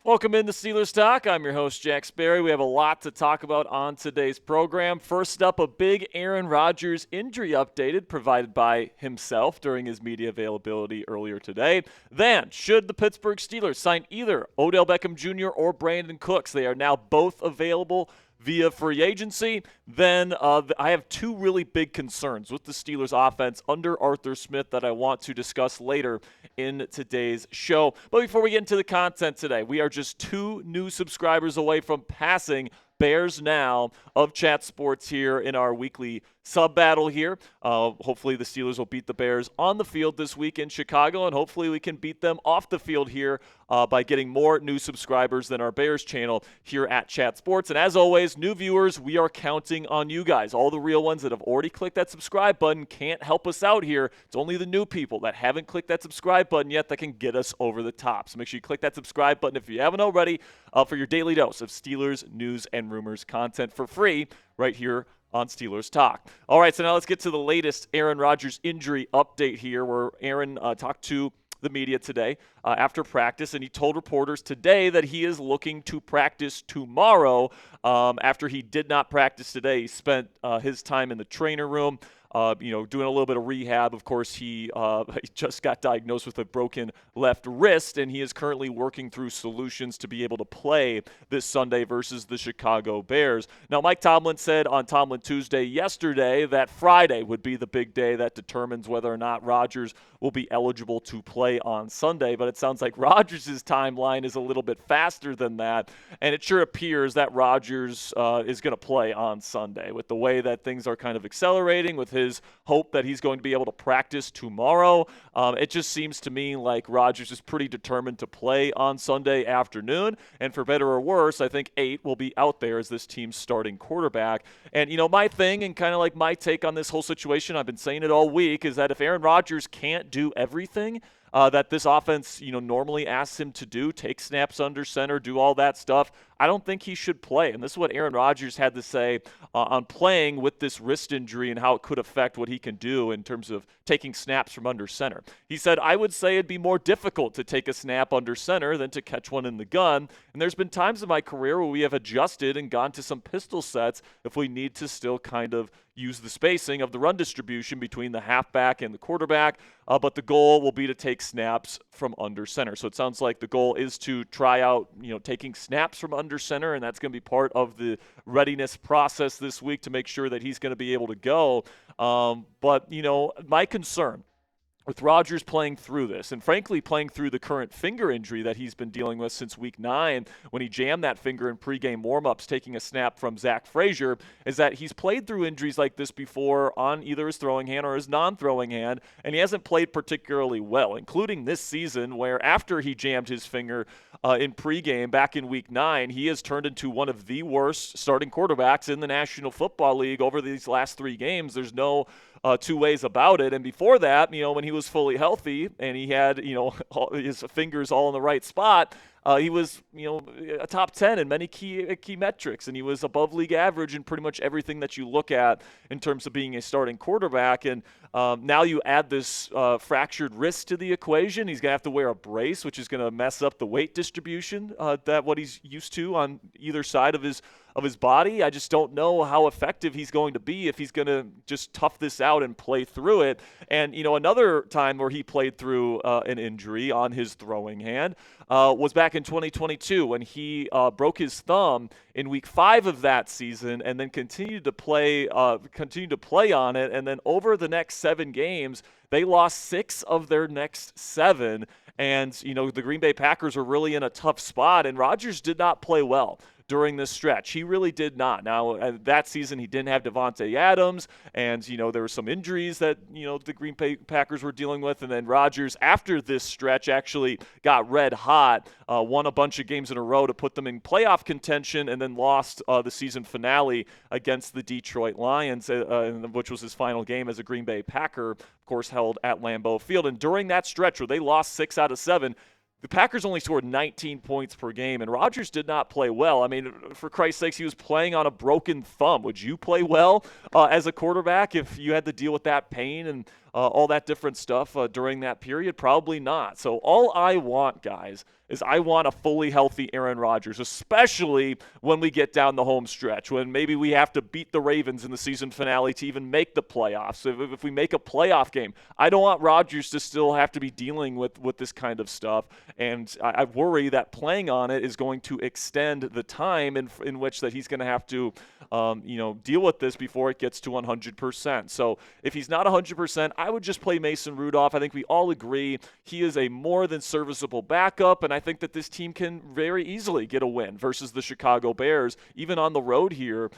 Welcome into Steelers Talk. I'm your host, Jack Sperry. We have a lot to talk about on today's program. First up, a big Aaron Rodgers injury updated provided by himself during his media availability earlier today. Then, should the Pittsburgh Steelers sign either Odell Beckham Jr. or Brandin Cooks? They are now both available via free agency. Then I have two really big concerns with the Steelers offense under Arthur Smith that I want to discuss later in today's show. But before we get into the content today, we are just 2 new subscribers away from passing Bears Now of Chat Sports here in our weekly sub battle here. Hopefully the Steelers will beat the Bears on the field this week in Chicago, and hopefully we can beat them off the field here by getting more new subscribers than our Bears channel here at Chat Sports. And as always, new viewers, we are counting on you guys. All the real ones that have already clicked that subscribe button can't help us out here. It's only the new people that haven't clicked that subscribe button yet that can get us over the top. So make sure you click that subscribe button if you haven't already for your daily dose of Steelers news and rumors content for free right here on Steelers Talk. All right, so now let's get to the latest Aaron Rodgers injury update here, where Aaron talked to the media today after practice, and he told reporters today that he is looking to practice tomorrow. After he did not practice today, he spent his time in the trainer room, doing a little bit of rehab. Of course, he just got diagnosed with a broken left wrist, and he is currently working through solutions to be able to play this Sunday versus the Chicago Bears. Now, Mike Tomlin said on Tomlin Tuesday yesterday that Friday would be the big day that determines whether or not Rodgers will be eligible to play on Sunday, but it sounds like Rodgers' timeline is a little bit faster than that, and it sure appears that Rodgers is going to play on Sunday with the way that things are kind of accelerating, with his hope that he's going to be able to practice tomorrow. It just seems to me like Rodgers is pretty determined to play on Sunday afternoon, and for better or worse, I think 8 will be out there as this team's starting quarterback. And, my thing and kind of like my take on this whole situation, I've been saying it all week, is that if Aaron Rodgers can't do everything that this offense, normally asks him to do, take snaps under center, do all that stuff, I don't think he should play. And this is what Aaron Rodgers had to say on playing with this wrist injury and how it could affect what he can do in terms of taking snaps from under center. He said, I would say it'd be more difficult to take a snap under center than to catch one in the gun. And there's been times in my career where we have adjusted and gone to some pistol sets if we need to still kind of use the spacing of the run distribution between the halfback and the quarterback, but the goal will be to take snaps from under center. So it sounds like the goal is to try out, taking snaps from under center, and that's going to be part of the readiness process this week to make sure that he's going to be able to go. But my concern with Rodgers playing through this, and frankly playing through the current finger injury that he's been dealing with since week 9 when he jammed that finger in pregame warmups taking a snap from Zach Frazier, is that he's played through injuries like this before on either his throwing hand or his non-throwing hand, and he hasn't played particularly well, including this season where after he jammed his finger in pregame back in week 9, he has turned into one of the worst starting quarterbacks in the National Football League over these last 3 games. There's no two ways about it. And before that, when he was fully healthy and he had, his fingers all in the right spot, he was, a top 10 in many key metrics, and he was above league average in pretty much everything that you look at in terms of being a starting quarterback. And now you add this fractured wrist to the equation. He's going to have to wear a brace, which is going to mess up the weight distribution that what he's used to on either side of his body. I just don't know how effective he's going to be if he's going to just tough this out and play through it. And, another time where he played through an injury on his throwing hand was back in 2022 when he broke his thumb in week 5 of that season and then continued to play on it. And then over the next 7 games, they lost 6 of their next 7. And, the Green Bay Packers were really in a tough spot, and Rodgers did not play well during this stretch. He really did not. Now, that season, he didn't have Devontae Adams, and, there were some injuries that, the Green Bay Packers were dealing with, and then Rodgers, after this stretch, actually got red hot, won a bunch of games in a row to put them in playoff contention, and then lost the season finale against the Detroit Lions, which was his final game as a Green Bay Packer, of course, held at Lambeau Field. And during that stretch where they lost 6 out of 7, the Packers only scored 19 points per game, and Rodgers did not play well. I mean, for Christ's sakes, he was playing on a broken thumb. Would you play well as a quarterback if you had to deal with that pain and all that different stuff during that period? Probably not. So all I want, guys, is I want a fully healthy Aaron Rodgers, especially when we get down the home stretch, when maybe we have to beat the Ravens in the season finale to even make the playoffs. If we make a playoff game, I don't want Rodgers to still have to be dealing with this kind of stuff. And I worry that playing on it is going to extend the time in which that he's going to have to deal with this before it gets to 100%. So if he's not 100%, I would just play Mason Rudolph. I think we all agree he is a more than serviceable backup, and I think that this team can very easily get a win versus the Chicago Bears, even on the road here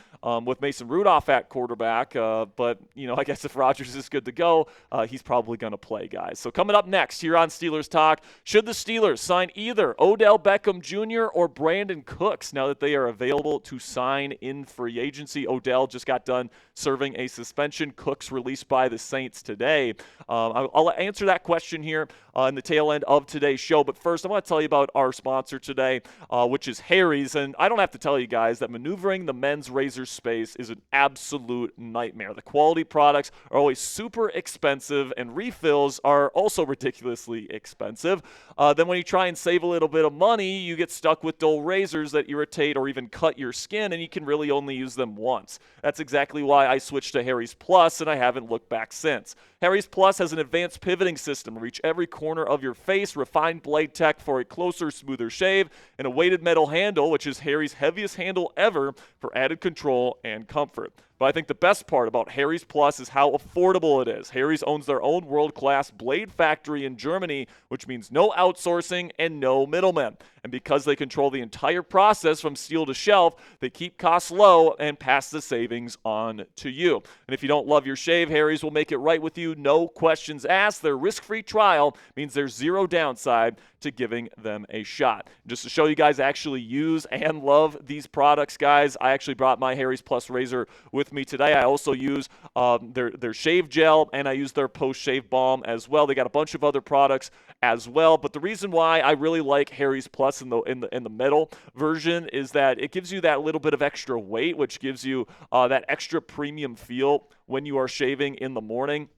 with Mason Rudolph at quarterback. But I guess if Rodgers is good to go, he's probably going to play, guys. So coming up next here on Steelers Talk, should the Steelers sign either Odell Beckham Jr. or Brandin Cooks now that they are available to sign in free agency? Odell just got done serving a suspension. Cooks released by the Saints today. I'll answer that question here in the tail end of today's show. But first, I want to tell you about our sponsor today, which is Harry's. And I don't have to tell you guys that maneuvering the men's razor space is an absolute nightmare. The quality products are always super expensive, and refills are also ridiculously expensive. Then when you try and save a little bit of money, you get stuck with dull razors that irritate or even cut your skin, and you can really only use them once. That's exactly why I switched to Harry's Plus, and I haven't looked back since. Harry's Plus has an advanced pivoting system to reach every corner of your face, refined blade tech for a closer, smoother shave, and a weighted metal handle, which is Harry's heaviest handle ever for added control and comfort. But I think the best part about Harry's Plus is how affordable it is. Harry's owns their own world-class blade factory in Germany, which means no outsourcing and no middlemen. And because they control the entire process from steel to shelf, they keep costs low and pass the savings on to you. And if you don't love your shave, Harry's will make it right with you, no questions asked. Their risk-free trial means there's zero downside to giving them a shot. Just to show you guys I actually use and love these products, guys, I actually brought my Harry's Plus razor with me today. I also use their shave gel, and I use their post-shave balm as well. They got a bunch of other products as well, but the reason why I really like Harry's Plus in the metal version is that it gives you that little bit of extra weight, which gives you that extra premium feel when you are shaving in the morning.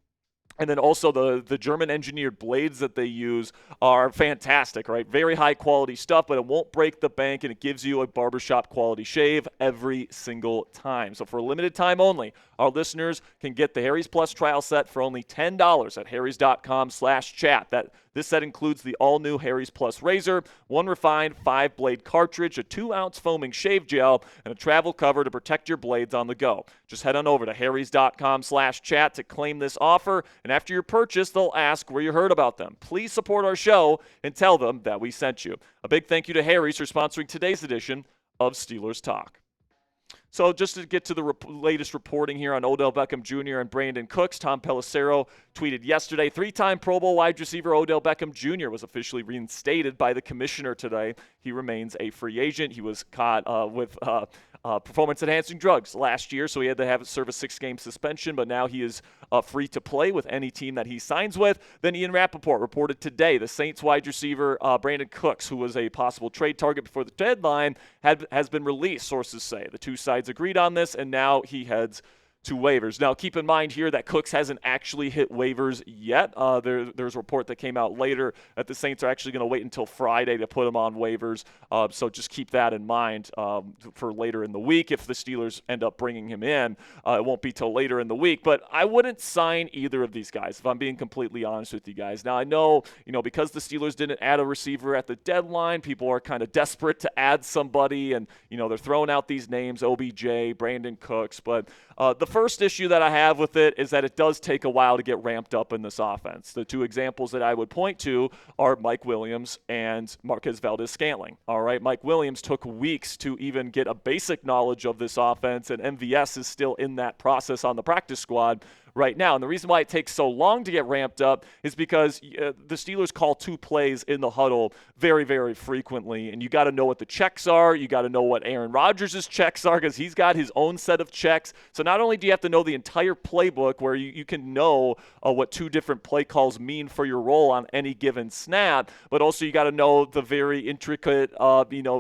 And then also the German-engineered blades that they use are fantastic, right? Very high-quality stuff, but it won't break the bank, and it gives you a barbershop-quality shave every single time. So for a limited time only, our listeners can get the Harry's Plus trial set for only $10 at harrys.com/chat. This set includes the all-new Harry's Plus razor, one refined 5-blade cartridge, a 2-ounce foaming shave gel, and a travel cover to protect your blades on the go. Just head on over to harrys.com/chat to claim this offer, and after your purchase, they'll ask where you heard about them. Please support our show and tell them that we sent you. A big thank you to Harry's for sponsoring today's edition of Steelers Talk. So just to get to the latest reporting here on Odell Beckham Jr. and Brandin Cooks, Tom Pelissero tweeted yesterday, 3-time Pro Bowl wide receiver Odell Beckham Jr. was officially reinstated by the commissioner today. He remains a free agent. He was caught with performance-enhancing drugs last year, so he had to serve a 6-game suspension, but now he is free to play with any team that he signs with. Then Ian Rappaport reported today the Saints wide receiver Brandin Cooks, who was a possible trade target before the deadline, has been released, sources say. The two sides agreed on this, and now he heads to waivers. Now, keep in mind here that Cooks hasn't actually hit waivers yet. There's a report that came out later that the Saints are actually going to wait until Friday to put him on waivers. So just keep that in mind for later in the week. If the Steelers end up bringing him in, it won't be till later in the week. But I wouldn't sign either of these guys, if I'm being completely honest with you guys. Now, I know, because the Steelers didn't add a receiver at the deadline, people are kind of desperate to add somebody, and, they're throwing out these names, OBJ, Brandin Cooks. But the first issue that I have with it is that it does take a while to get ramped up in this offense. The two examples that I would point to are Mike Williams and Marquez Valdes-Scantling. All right, Mike Williams took weeks to even get a basic knowledge of this offense, and MVS is still in that process on the practice squad right now. And the reason why it takes so long to get ramped up is because the Steelers call 2 plays in the huddle very, very frequently. And you got to know what the checks are. You got to know what Aaron Rodgers' checks are because he's got his own set of checks. So not only do you have to know the entire playbook where you can know what 2 different play calls mean for your role on any given snap, but also you got to know the very intricate,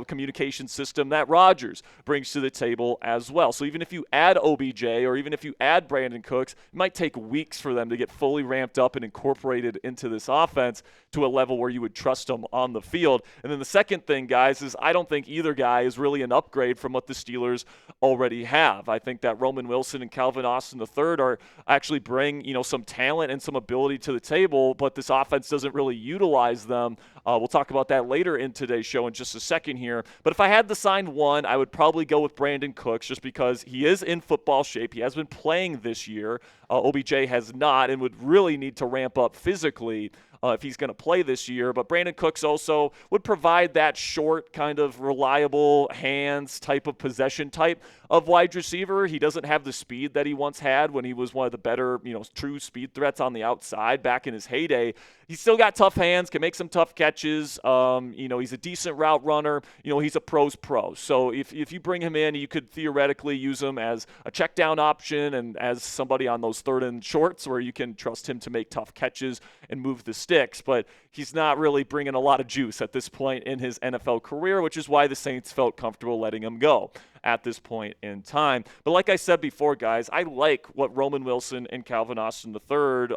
communication system that Rodgers brings to the table as well. So even if you add OBJ or even if you add Brandin Cooks, it might take weeks for them to get fully ramped up and incorporated into this offense to a level where you would trust them on the field. And then the second thing, guys, is I don't think either guy is really an upgrade from what the Steelers already have. I think that Roman Wilson and Calvin Austin III are actually bring, some talent and some ability to the table, but this offense doesn't really utilize them. We'll talk about that later in today's show in just a second here. But if I had to sign one, I would probably go with Brandin Cooks just because he is in football shape. He has been playing this year. OBJ has not and would really need to ramp up physically if he's going to play this year. But Brandin Cooks also would provide that short, kind of reliable hands type of possession type of wide receiver. He doesn't have the speed that he once had when he was one of the better, true speed threats on the outside back in his heyday. He's still got tough hands, can make some tough catches. He's a decent route runner. He's a pro's pro. So if you bring him in, you could theoretically use him as a check down option and as somebody on those third and shorts where you can trust him to make tough catches and move the sticks. But he's not really bringing a lot of juice at this point in his NFL career, which is why the Saints felt comfortable letting him go at this point in time. But like I said before, guys, I like what Roman Wilson and Calvin Austin III,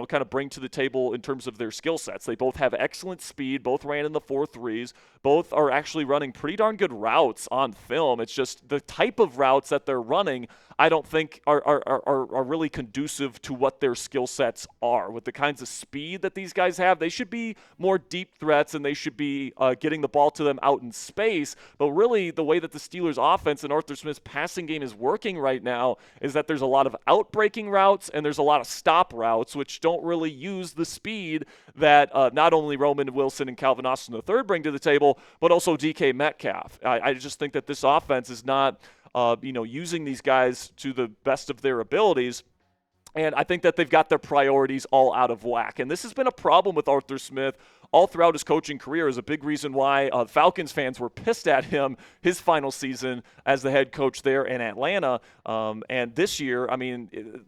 kind of bring to the table in terms of their skill sets. They both have excellent speed, both ran in the 4.3s, both are actually running pretty darn good routes on film. It's just the type of routes that they're running I don't think are really conducive to what their skill sets are. With the kinds of speed that these guys have, they should be more deep threats and they should be getting the ball to them out in space. But really, the way that the Steelers offense and Arthur Smith's passing game is working right now is that there's a lot of outbreaking routes and there's a lot of stop routes, which don't really use the speed that not only Roman Wilson and Calvin Austin III bring to the table, but also DK Metcalf. I just think that this offense is not using these guys to the best of their abilities. And I think that they've got their priorities all out of whack. And this has been a problem with Arthur Smith all throughout his coaching career, is a big reason why Falcons fans were pissed at him his final season as the head coach there in Atlanta. And this year,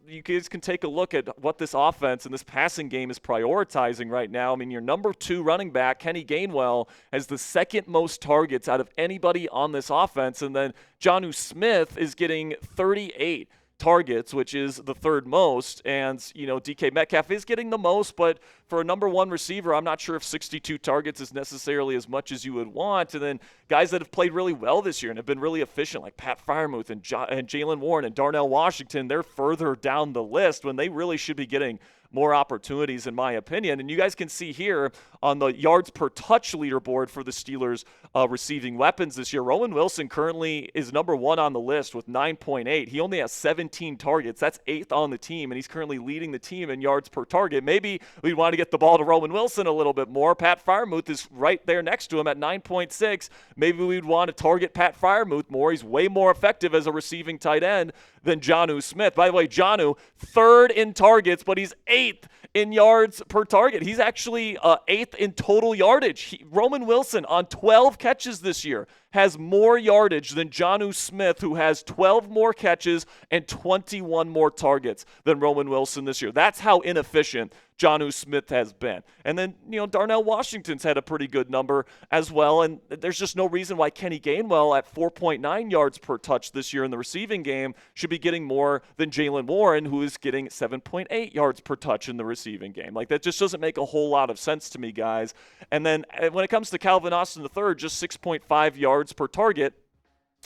you guys can take a look at what this offense and this passing game is prioritizing right now. Your number 2 running back, Kenny Gainwell, has the second most targets out of anybody on this offense. And then Jonnu Smith is getting 38 targets, which is the third most, and DK Metcalf is getting the most, but for a number 1 receiver, I'm not sure if 62 targets is necessarily as much as you would want. And then guys that have played really well this year and have been really efficient, like Pat Freiermuth and Jaylen Warren and Darnell Washington, they're further down the list when they really should be getting more opportunities, in my opinion. And you guys can see here on the yards per touch leaderboard for the Steelers receiving weapons this year, Roman Wilson currently is number 1 on the list with 9.8. He only has 17 targets. That's 8th on the team, and he's currently leading the team in yards per target. Maybe we want to get the ball to Roman Wilson a little bit more. Pat Freiermuth is right there next to him at 9.6. Maybe we'd want to target Pat Freiermuth more. He's way more effective as a receiving tight end than Jonnu Smith. By the way, Jonnu, 3rd in targets, but he's 8th in yards per target. He's actually 8th in total yardage. Roman Wilson on 12 catches this year has more yardage than Jonnu Smith, who has 12 more catches and 21 more targets than Roman Wilson this year. That's how inefficient Jonnu Smith has been. And then, Darnell Washington's had a pretty good number as well, and there's just no reason why Kenny Gainwell at 4.9 yards per touch this year in the receiving game should be getting more than Jaylen Warren, who is getting 7.8 yards per touch in the receiving game. Like, that just doesn't make a whole lot of sense to me, guys. And then when it comes to Calvin Austin III, just 6.5 yards per target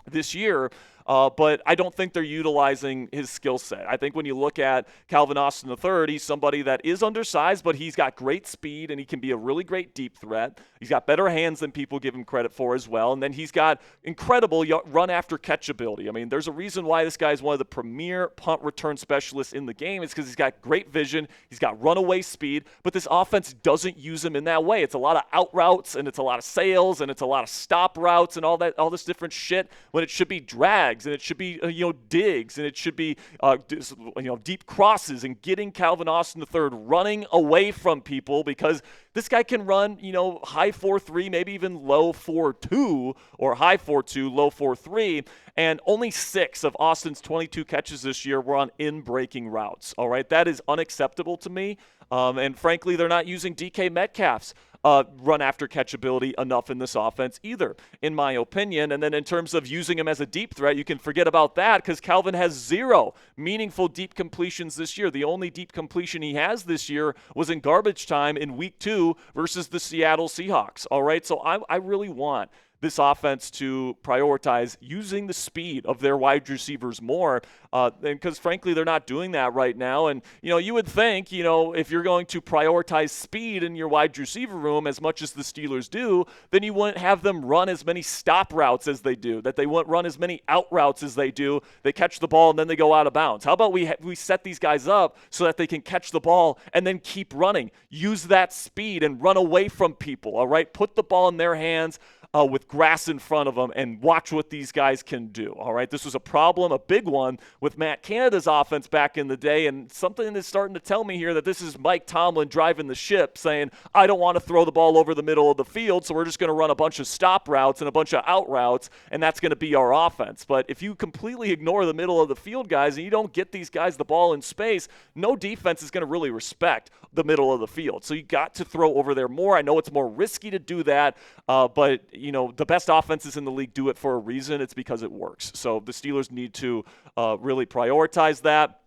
this year. But I don't think they're utilizing his skill set. I think when you look at Calvin Austin III, he's somebody that is undersized, but he's got great speed and he can be a really great deep threat. He's got better hands than people give him credit for as well. And then he's got incredible run after catch ability. There's a reason why this guy is one of the premier punt return specialists in the game. It's because he's got great vision. He's got runaway speed, but this offense doesn't use him in that way. It's a lot of out routes and it's a lot of sails and it's a lot of stop routes and all this different shit when it should be drag flags, and it should be digs, and it should be deep crosses, and getting Calvin Austin III running away from people, because this guy can run high 4.3, maybe even low 4.2, or high 4.2, low 4.3, and only 6 of Austin's 22 catches this year were on in-breaking routes. All right, that is unacceptable to me. And frankly, they're not using DK Metcalf's run after catch ability enough in this offense either, in my opinion. And then in terms of using him as a deep threat, you can forget about that, because Calvin has 0 meaningful deep completions this year. The only deep completion he has this year was in garbage time in week 2 versus the Seattle Seahawks. All right, so I really want this offense to prioritize using the speed of their wide receivers more, because frankly they're not doing that right now. And you would think if you're going to prioritize speed in your wide receiver room as much as the Steelers do, then you wouldn't have them run as many stop routes as they do, that they wouldn't run as many out routes as they do. They catch the ball and then they go out of bounds. How about we set these guys up so that they can catch the ball and then keep running, use that speed and run away from people. All right, put the ball in their hands with grass in front of them, and watch what these guys can do. All right, this was a problem, a big one, with Matt Canada's offense back in the day, and something is starting to tell me here that this is Mike Tomlin driving the ship, saying, I don't want to throw the ball over the middle of the field, so we're just going to run a bunch of stop routes and a bunch of out routes, and that's going to be our offense. But if you completely ignore the middle of the field guys and you don't get these guys the ball in space, no defense is going to really respect the middle of the field. So you got to throw over there more. I know it's more risky to do that, but the best offenses in the league do it for a reason. It's because it works. So the Steelers need to really prioritize that.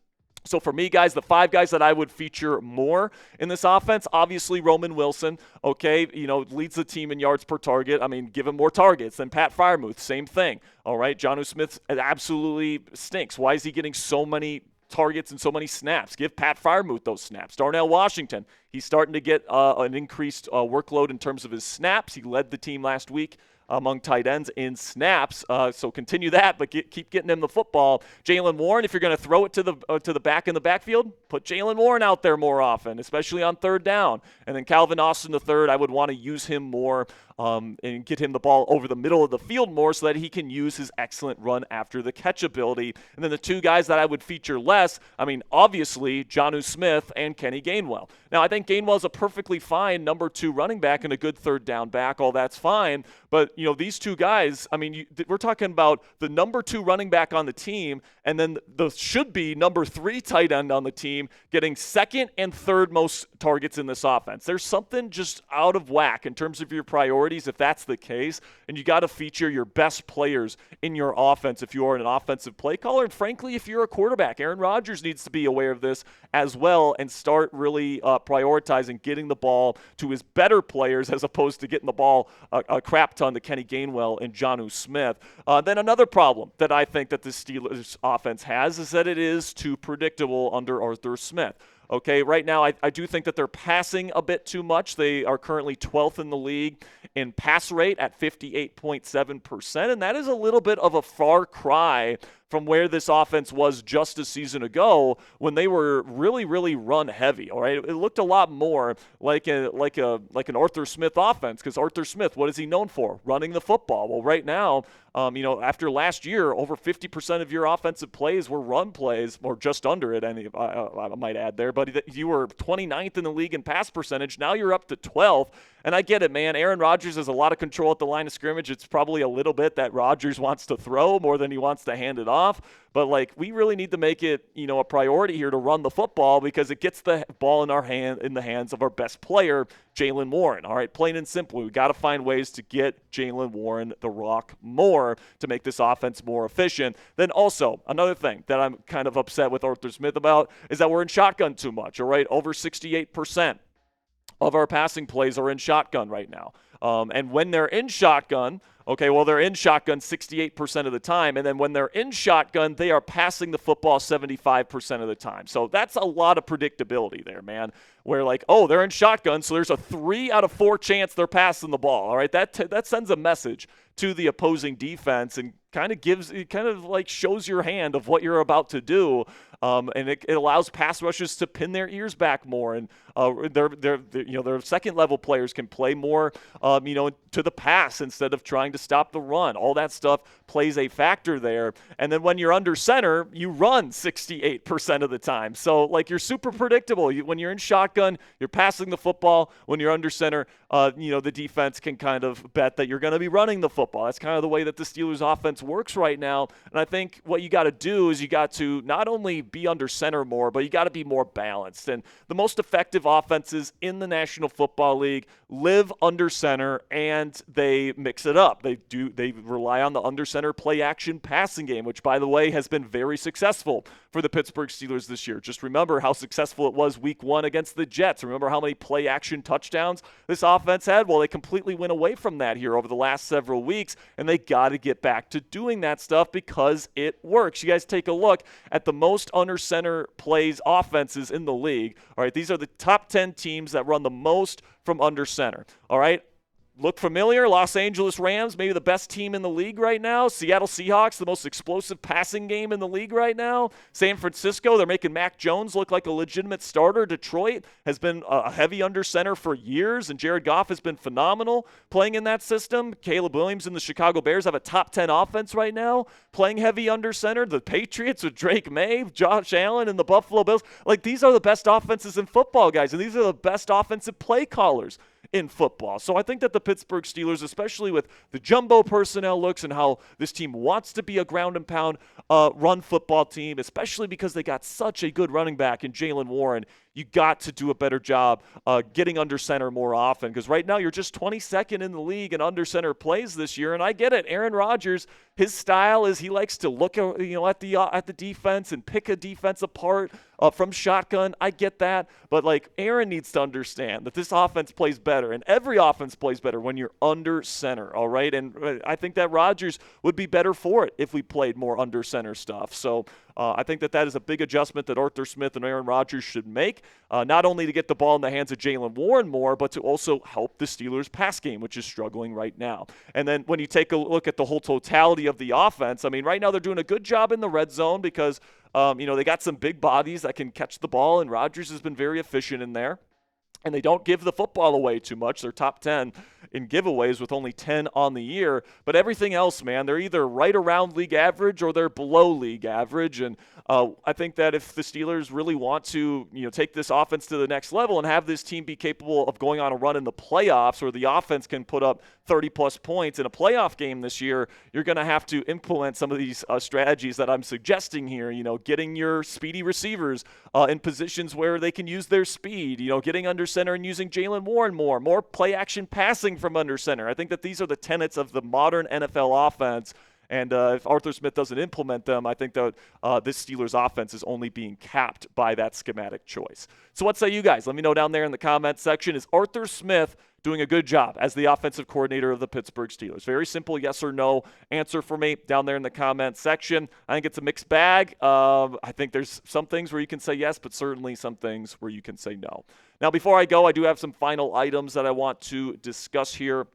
So for me, guys, the 5 guys that I would feature more in this offense, obviously Roman Wilson, okay, leads the team in yards per target. I mean, give him more targets than Pat Freiermuth. Same thing. All right, Jonnu Smith absolutely stinks. Why is he getting so many targets and so many snaps? Give Pat Freiermuth those snaps. Darnell Washington, he's starting to get an increased workload in terms of his snaps. He led the team last week among tight ends in snaps, so continue that, but keep getting him the football. Jaylen Warren, if you're going to throw it to the back in the backfield, put Jaylen Warren out there more often, especially on 3rd down. And then Calvin Austin III, I would want to use him more and get him the ball over the middle of the field more so that he can use his excellent run after the catch ability. And then the 2 guys that I would feature less, I mean, obviously, Jonnu Smith and Kenny Gainwell. Now, I think Gainwell's a perfectly fine number 2 running back and a good 3rd down back. All that's fine. But, these 2 guys, I mean, we're talking about the number 2 running back on the team, and then the should be number 3 tight end on the team getting 2nd and 3rd most targets in this offense. There's something just out of whack in terms of your priorities if that's the case, and you got to feature your best players in your offense if you are an offensive play caller. And frankly, if you're a quarterback, Aaron Rodgers needs to be aware of this as well and start really prioritizing getting the ball to his better players as opposed to getting the ball a crap ton to Kenny Gainwell and Jonnu Smith. Then another problem that I think that the Steelers offense has is that it is too predictable under Arthur Smith. Okay, right now I do think that they're passing a bit too much. They are currently 12th in the league in pass rate at 58.7%, and that is a little bit of a far cry from where this offense was just a season ago when they were really, really run heavy. All right, it looked a lot more like an Arthur Smith offense, because Arthur Smith, what is he known for? Running the football. Well, right now, after last year, over 50% of your offensive plays were run plays, or just under it. I might add there, but you were 29th in the league in pass percentage. Now you're up to 12th. And I get it, man. Aaron Rodgers has a lot of control at the line of scrimmage. It's probably a little bit that Rodgers wants to throw more than he wants to hand it off. But, we really need to make it, a priority here to run the football, because it gets the ball in the hands of our best player, Jaylen Warren. All right, plain and simple. We got to find ways to get Jaylen Warren the rock more to make this offense more efficient. Then also, another thing that I'm kind of upset with Arthur Smith about is that we're in shotgun too much, all right? Over 68% of our passing plays are in shotgun right now. And when they're in shotgun, they're in shotgun 68% of the time. And then when they're in shotgun, they are passing the football 75% of the time. So that's a lot of predictability there, man. Where they're in shotgun, so there's a 3 out of 4 chance they're passing the ball. All right, that sends a message to the opposing defense and kind of shows your hand of what you're about to do. and it allows pass rushers to pin their ears back more, and their second level players can play more, to the pass instead of trying to stop the run. All that stuff plays a factor there. And then when you're under center, you run 68% of the time. So like you're super predictable. When you're in shotgun, you're passing the football. When you're under center, the defense can kind of bet that you're going to be running the football. That's kind of the way that the Steelers offense works right now. And I think what you got to do is you got to not only be under center more, but you got to be more balanced. And the most effective offenses in the National Football League live under center, and they mix it up. They rely on the under center play action passing game, which, by the way, has been very successful for the Pittsburgh Steelers this year. Just remember how successful it was week 1 against the Jets. Remember how many play action touchdowns this offense had? Well, they completely went away from that here over the last several weeks, and they got to get back to doing that stuff because it works. You guys take a look at the most under center plays offenses in the league. All right, these are the top 10 teams that run the most from under center. All right. Look familiar? Los Angeles Rams, maybe the best team in the league right now. Seattle Seahawks, the most explosive passing game in the league right now. San Francisco, they're making Mac Jones look like a legitimate starter. Detroit has been a heavy under center for years, and Jared Goff has been phenomenal playing in that system. Caleb Williams and the Chicago Bears have a top 10 offense right now, playing heavy under center. The Patriots with Drake May, Josh Allen, and the Buffalo Bills. Like, these are the best offenses in football, guys, and these are the best offensive play callers in football. So I think that the Pittsburgh Steelers, especially with the jumbo personnel looks and how this team wants to be a ground and pound run football team, especially because they got such a good running back in Jaylen Warren, you got to do a better job getting under center more often, because right now you're just 22nd in the league in under center plays this year. And I get it. Aaron Rodgers, his style is he likes to look at the defense and pick a defense apart from shotgun. I get that. But like, Aaron needs to understand that this offense plays better, and every offense plays better when you're under center. All right. And I think that Rodgers would be better for it if we played more under center stuff. So I think that is a big adjustment that Arthur Smith and Aaron Rodgers should make, not only to get the ball in the hands of Jaylen Warren more, but to also help the Steelers' pass game, which is struggling right now. And then when you take a look at the whole totality of the offense, I mean, right now they're doing a good job in the red zone because, they got some big bodies that can catch the ball, and Rodgers has been very efficient in there. And they don't give the football away too much. They're top 10 in giveaways with only 10 on the year. But everything else, man, they're either right around league average or they're below league average. And I think that if the Steelers really want to, take this offense to the next level and have this team be capable of going on a run in the playoffs where the offense can put up 30-plus points in a playoff game this year, you're going to have to implement some of these strategies that I'm suggesting here, getting your speedy receivers in positions where they can use their speed, getting under center and using Jaylen Warren more play action passing from under center. I think that these are the tenets of the modern NFL offense. And if Arthur Smith doesn't implement them, I think that this Steelers offense is only being capped by that schematic choice. So what say you guys? Let me know down there in the comments section. Is Arthur Smith doing a good job as the offensive coordinator of the Pittsburgh Steelers? Very simple yes or no answer for me down there in the comments section. I think it's a mixed bag. I think there's some things where you can say yes, but certainly some things where you can say no. Now, before I go, I do have some final items that I want to discuss here.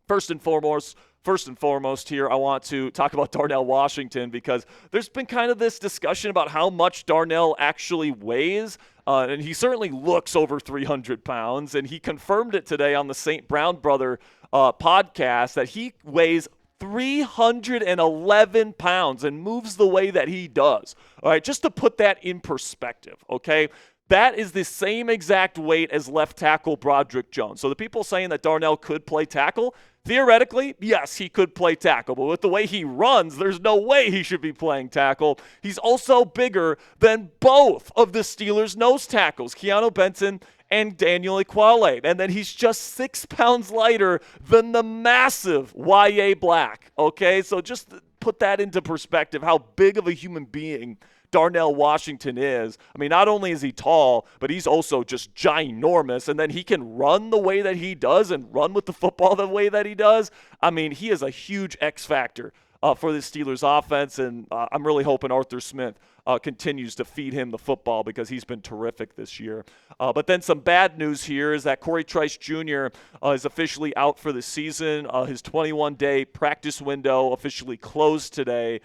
First and foremost here, I want to talk about Darnell Washington, because there's been kind of this discussion about how much Darnell actually weighs, and he certainly looks over 300 pounds, and he confirmed it today on the St. Brown Brother podcast that he weighs 311 pounds and moves the way that he does. All right, just to put that in perspective, okay? That is the same exact weight as left tackle Broderick Jones. So the people saying that Darnell could play tackle, theoretically, yes, he could play tackle. But with the way he runs, there's no way he should be playing tackle. He's also bigger than both of the Steelers' nose tackles, Keanu Benton and Daniel Ekuale. And then he's just 6 pounds lighter than the massive Y.A. Black. Okay, so just put that into perspective, how big of a human being Darnell Washington is. I mean, not only is he tall, but he's also just ginormous. And then he can run the way that he does and run with the football the way that he does. I mean, he is a huge X factor for the Steelers offense. And I'm really hoping Arthur Smith continues to feed him the football, because he's been terrific this year. But then some bad news here is that Corey Trice Jr. Is officially out for the season. His 21-day practice window officially closed today.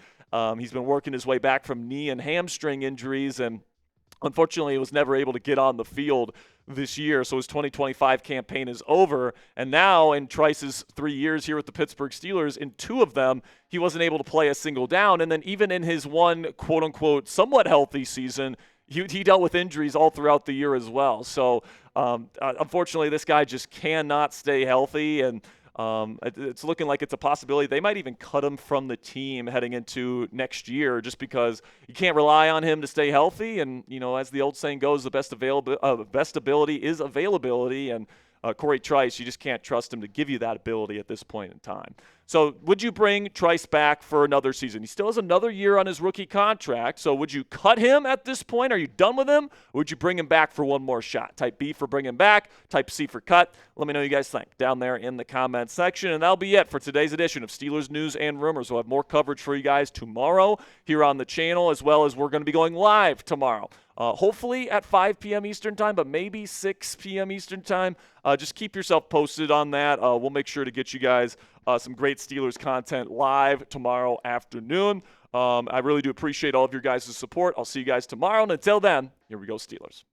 He's been working his way back from knee and hamstring injuries, and unfortunately, he was never able to get on the field this year, so his 2025 campaign is over. And now, in Trice's 3 years here with the Pittsburgh Steelers, in 2 of them, he wasn't able to play a single down. And then even in his one, quote-unquote, somewhat healthy season, he dealt with injuries all throughout the year as well. So, unfortunately, this guy just cannot stay healthy, and it's looking like it's a possibility they might even cut him from the team heading into next year, just because you can't rely on him to stay healthy. And, as the old saying goes, the best ability is availability. And Corey Trice, you just can't trust him to give you that ability at this point in time. So would you bring Trice back for another season? He still has another year on his rookie contract. So would you cut him at this point? Are you done with him? Or would you bring him back for one more shot? Type B for bring him back. Type C for cut. Let me know what you guys think down there in the comments section. And that'll be it for today's edition of Steelers News and Rumors. We'll have more coverage for you guys tomorrow here on the channel, as well as we're going to be going live tomorrow. Hopefully at 5 p.m. Eastern time, but maybe 6 p.m. Eastern time. Just keep yourself posted on that. We'll make sure to get you guys some great Steelers content live tomorrow afternoon. I really do appreciate all of your guys' support. I'll see you guys tomorrow. And until then, here we go, Steelers.